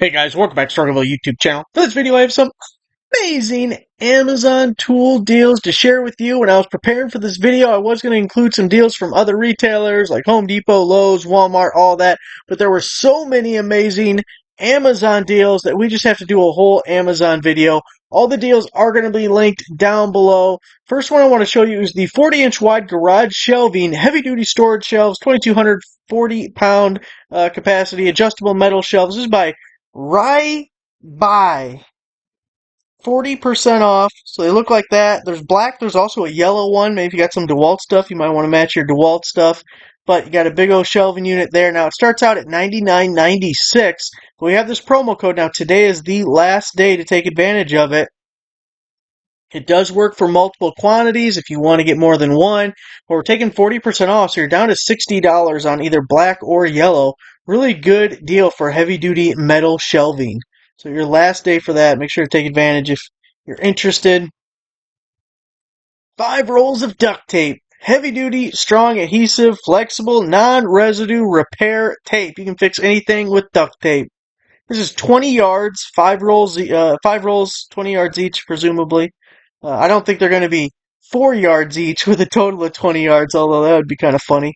Hey guys, welcome back to Struggleville YouTube channel. For this video, I have some amazing Amazon tool deals to share with you. When I was preparing for this video, I was going to include some deals from other retailers like Home Depot, Lowe's, Walmart, all that. But there were so many amazing Amazon deals that we just have to do a whole Amazon video. All the deals are going to be linked down below. First one I want to show you is the 40-inch wide garage shelving, heavy-duty storage shelves, 2,240-pound capacity, adjustable metal shelves. This is by buy 40% off. So they look like that. There's black. There's also a yellow one. Maybe if you got some DeWalt stuff, you might want to match your DeWalt stuff. But you got a big old shelving unit there. Now it starts out at $99.96. We have this promo code. Now today is the last day to take advantage of it. It does work for multiple quantities if you want to get more than one. But we're taking 40% off, so you're down to $60 on either black or yellow. Really good deal for heavy-duty metal shelving. So your last day for that, make sure to take advantage if you're interested. 5 rolls of duct tape. Heavy-duty, strong, adhesive, flexible, non-residue repair tape. You can fix anything with duct tape. This is 20 yards, 5 rolls, 20 yards each, presumably. I don't think they're going to be 4 yards each with a total of 20 yards, although that would be kind of funny.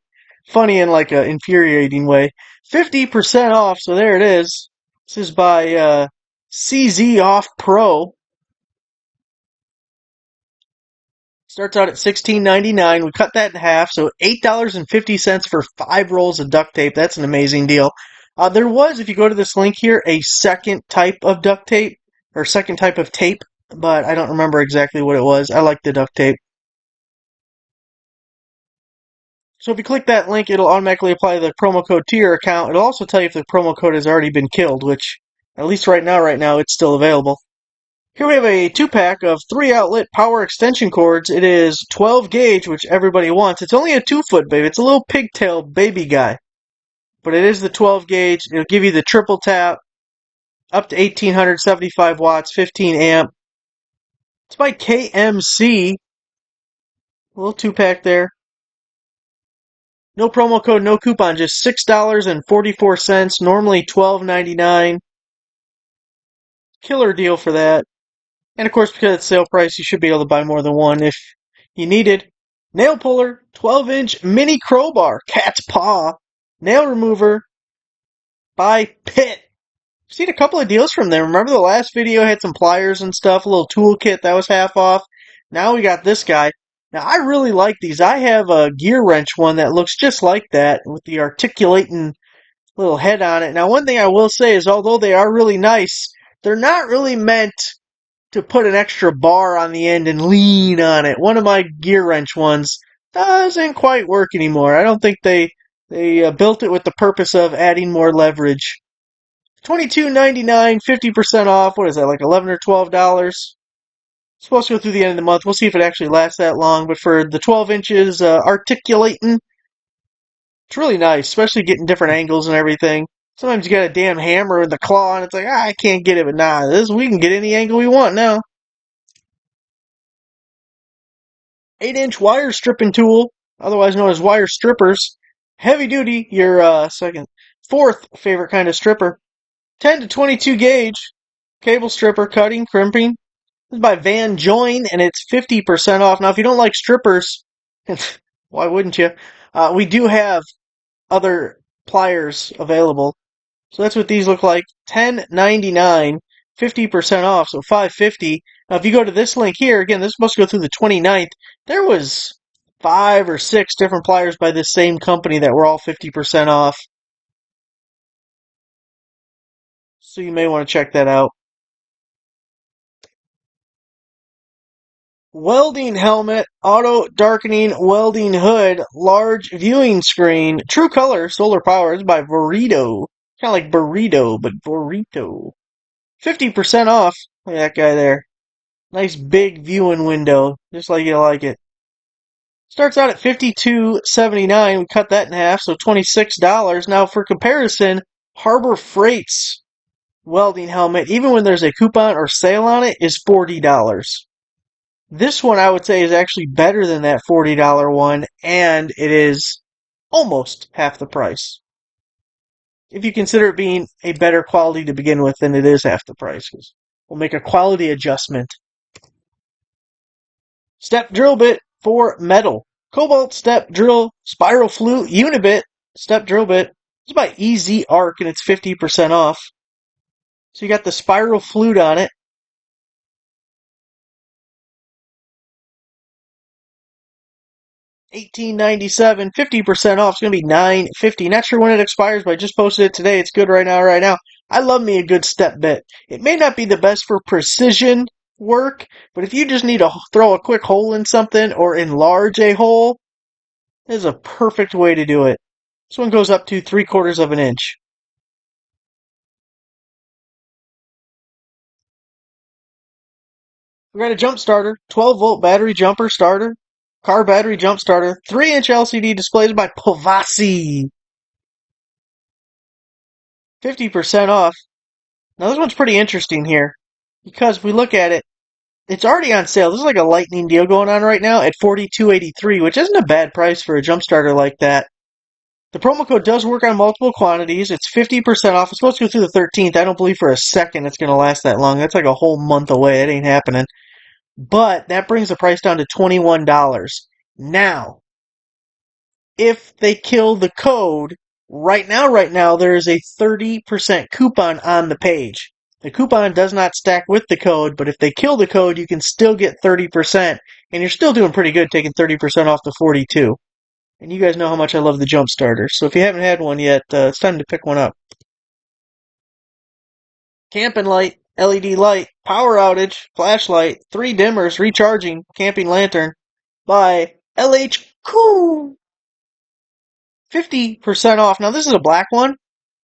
Funny in like an infuriating way. 50% off, so there it is. This is by CZ Off Pro. Starts out at $16.99. We cut that in half, so $8.50 for 5 rolls of duct tape. That's an amazing deal. There was, if you go to this link here, a second type of duct tape, or second type of tape, but I don't remember exactly what it was. I like the duct tape. So if you click that link, it'll automatically apply the promo code to your account. It'll also tell you if the promo code has already been killed, which, at least right now, it's still available. Here we have a 2-pack of 3-outlet power extension cords. It is 12 gauge, which everybody wants. It's only a 2-foot baby. It's a little pigtail baby guy. But it is the 12 gauge. It'll give you the triple tap, up to 1,875 watts, 15 amp. It's by KMC. A little 2-pack there. No promo code, no coupon, just $6.44. Normally $12.99. Killer deal for that. And of course, because it's sale price, you should be able to buy more than one if you needed. Nail puller, 12-inch mini crowbar, cat's paw, nail remover by Pitt. I've seen a couple of deals from them. Remember the last video had some pliers and stuff, a little toolkit that was half off. Now we got this guy. Now I really like these. I have a gear wrench one that looks just like that with the articulating little head on it. Now one thing I will say is although they are really nice, they're not really meant to put an extra bar on the end and lean on it. One of my gear wrench ones doesn't quite work anymore. I don't think they built it with the purpose of adding more leverage. $22.99, 50% off. What is that, like $11 or $12? Supposed to go through the end of the month. We'll see if it actually lasts that long. But for the 12 inches articulating, it's really nice, especially getting different angles and everything. Sometimes you got a damn hammer in the claw, and it's like, I can't get it. But nah, we can get any angle we want now. 8-inch wire stripping tool, otherwise known as wire strippers. Heavy duty, your fourth favorite kind of stripper. 10 to 22 gauge cable stripper, cutting, crimping. This is by Van Joyn, and it's 50% off. Now, if you don't like strippers, why wouldn't you? We do have other pliers available. So that's what these look like. $10.99, 50% off, so $5.50. Now, if you go to this link here, again, this must go through the 29th. There was 5 or 6 different pliers by this same company that were all 50% off. So you may want to check that out. Welding helmet, auto darkening welding hood, large viewing screen, true color, solar power. It's by Burrito. Kind of like burrito, but burrito. 50% off. Look at that guy there. Nice big viewing window, just like you like it. Starts out at $52.79. We cut that in half, so $26. Now, for comparison, Harbor Freight's welding helmet, even when there's a coupon or sale on it, is $40. This one, I would say, is actually better than that $40 one, and it is almost half the price. if you consider it being a better quality to begin with than it is half the price. We'll make a quality adjustment. Step drill bit for metal. Cobalt step drill spiral flute unibit step drill bit. It's by EZ Arc and it's 50% off. So you got the spiral flute on it. $18.97, 50% off. It's gonna be $9.50. Not sure when it expires, but I just posted it today. It's good right now, right now. I love me a good step bit. It may not be the best for precision work, but if you just need to throw a quick hole in something or enlarge a hole, this is a perfect way to do it. This one goes up to 3/4 of an inch. We got a jump starter, 12-volt battery jumper starter, car battery jump starter, 3-inch LCD displays by Povasi. 50% off. Now this one's pretty interesting here because if we look at it, it's already on sale. This is like a lightning deal going on right now at $42.83, which isn't a bad price for a jump starter like that. The promo code does work on multiple quantities. It's 50% off. It's supposed to go through the 13th. I don't believe for a second it's going to last that long. That's like a whole month away. It ain't happening. But that brings the price down to $21. Now, if they kill the code, right now, there is a 30% coupon on the page. The coupon does not stack with the code, but if they kill the code, you can still get 30%, and you're still doing pretty good taking 30% off the 42. And you guys know how much I love the jump starter, so if you haven't had one yet, it's time to pick one up. Camping light, LED light, power outage, flashlight, 3 dimmers, recharging, camping lantern by LHQ. 50% off. Now this is a black one,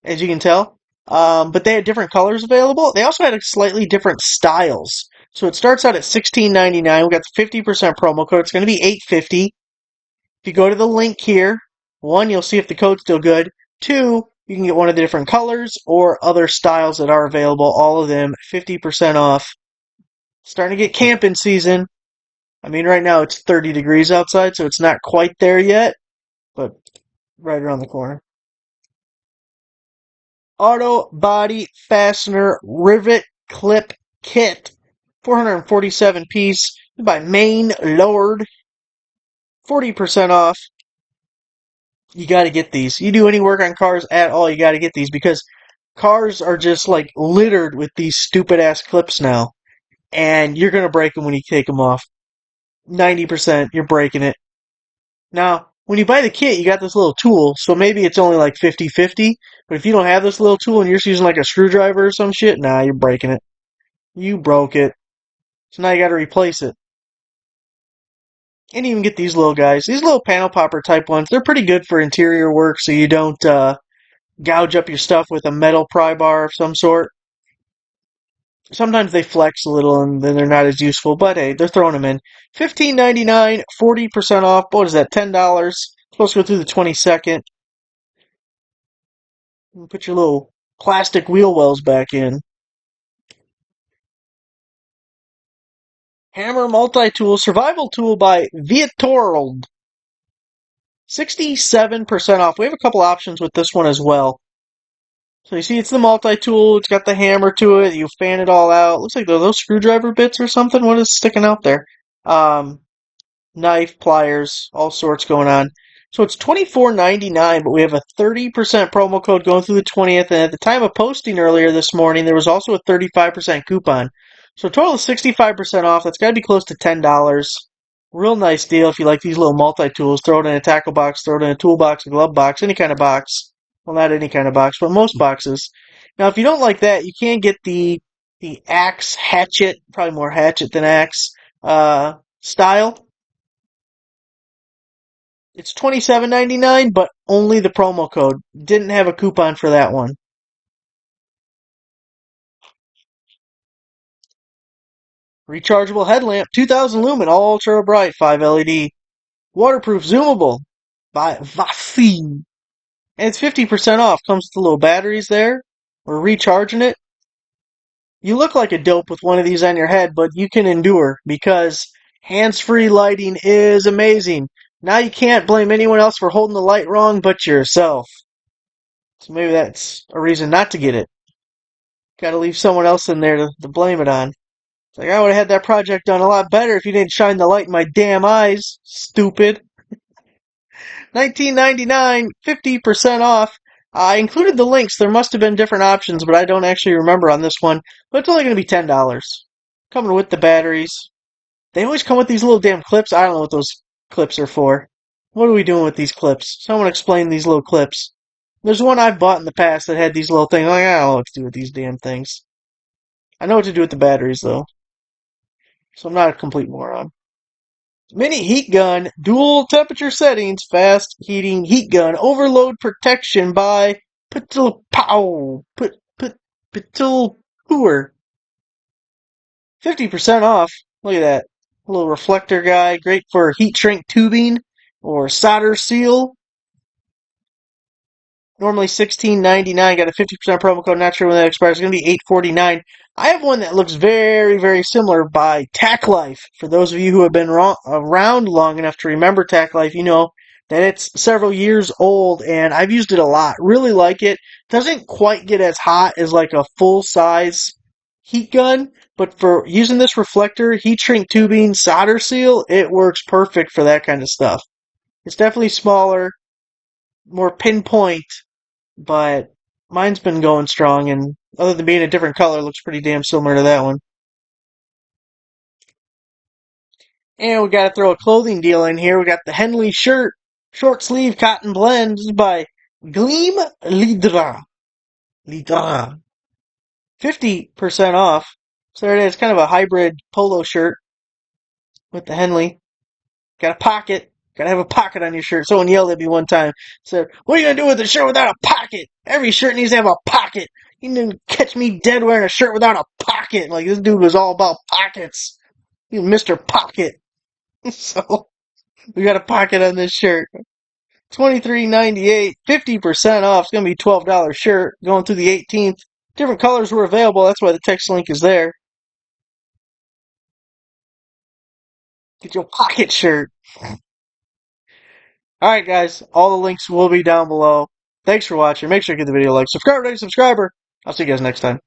as you can tell, but they had different colors available. They also had slightly different styles. So it starts out at $16.99. We got the 50% promo code. It's going to be $8.50. If you go to the link here, 1, you'll see if the code's still good. 2, you can get one of the different colors or other styles that are available. All of them 50% off. Starting to get camping season. I mean, right now it's 30 degrees outside, so it's not quite there yet, but right around the corner. Auto body fastener rivet clip kit. 447 piece by Main Lord. 40% off. You got to get these. You do any work on cars at all, you got to get these because cars are just like littered with these stupid ass clips now. And you're going to break them when you take them off. 90% you're breaking it. Now, when you buy the kit, you got this little tool, so maybe it's only like 50-50, but if you don't have this little tool and you're just using like a screwdriver or some shit, nah, you're breaking it. You broke it. So now you got to replace it. And even get these little guys. These little panel popper type ones, they're pretty good for interior work so you don't gouge up your stuff with a metal pry bar of some sort. Sometimes they flex a little and then they're not as useful, but hey, they're throwing them in. $15.99, 40% off. What is that, $10? Supposed to go through the 22nd. Put your little plastic wheel wells back in. Hammer multi-tool survival tool by Viatorld. 67% off. We have a couple options with this one as well. So you see it's the multi-tool, it's got the hammer to it, you fan it all out. Looks like those screwdriver bits or something. What is sticking out there? Knife, pliers, all sorts going on. So it's $24.99, but we have a 30% promo code going through the 20th, and at the time of posting earlier this morning, there was also a 35% coupon. So a total of 65% off. That's got to be close to $10. Real nice deal if you like these little multi-tools. Throw it in a tackle box, throw it in a toolbox, a glove box, any kind of box. Well, not any kind of box, but most boxes. Now, if you don't like that, you can get the axe hatchet, probably more hatchet than axe, style. It's $27.99, but only the promo code. Didn't have a coupon for that one. Rechargeable headlamp, 2000 lumen, all ultra bright, 5 LED. Waterproof zoomable by Vasi. And it's 50% off. Comes with the little batteries there. We're recharging it. You look like a dope with one of these on your head, but you can endure because hands-free lighting is amazing. Now you can't blame anyone else for holding the light wrong but yourself. So maybe that's a reason not to get it. Gotta leave someone else in there to blame it on. It's like, I would have had that project done a lot better if you didn't shine the light in my damn eyes, stupid. 1999, 50% off. I included the links. There must have been different options, but I don't actually remember on this one. But it's only going to be $10. Coming with the batteries. They always come with these little damn clips. I don't know what those clips are for. What are we doing with these clips? Someone explain these little clips. There's one I've bought in the past that had these little things. Like, I don't know what to do with these damn things. I know what to do with the batteries, though. So I'm not a complete moron. Mini heat gun, dual temperature settings, fast heating heat gun, overload protection by Patil Pow. Patil Hooer. 50% off. Look at that. A little reflector guy, great for heat shrink tubing or solder seal. Normally $16.99. Got a 50% promo code. Not sure when that expires. It's going to be $8.49. I have one that looks very, very similar by Tack Life. For those of you who have been around long enough to remember Tack Life, you know that it's several years old, and I've used it a lot. Really like it. Doesn't quite get as hot as like a full-size heat gun, but for using this reflector, heat shrink tubing, solder seal, it works perfect for that kind of stuff. It's definitely smaller, more pinpoint, but mine's been going strong, and other than being a different color, looks pretty damn similar to that one. And we got to throw a clothing deal in here. We got the Henley shirt, short sleeve cotton blend. This is by Gleam Lidra. 50% off. So there it is, kind of a hybrid polo shirt with the Henley. Got a pocket. Got to have a pocket on your shirt. Someone yelled at me one time. Said, what are you going to do with a shirt without a pocket? Every shirt needs to have a pocket. You didn't catch me dead wearing a shirt without a pocket. Like, this dude was all about pockets. You Mr. Pocket. So, we got a pocket on this shirt. $23.98, 50% off. It's going to be $12 shirt going through the 18th. Different colors were available. That's why the text link is there. Get your pocket shirt. Alright, guys. All the links will be down below. Thanks for watching. Make sure you give the video a like. Subscriber, subscriber. I'll see you guys next time.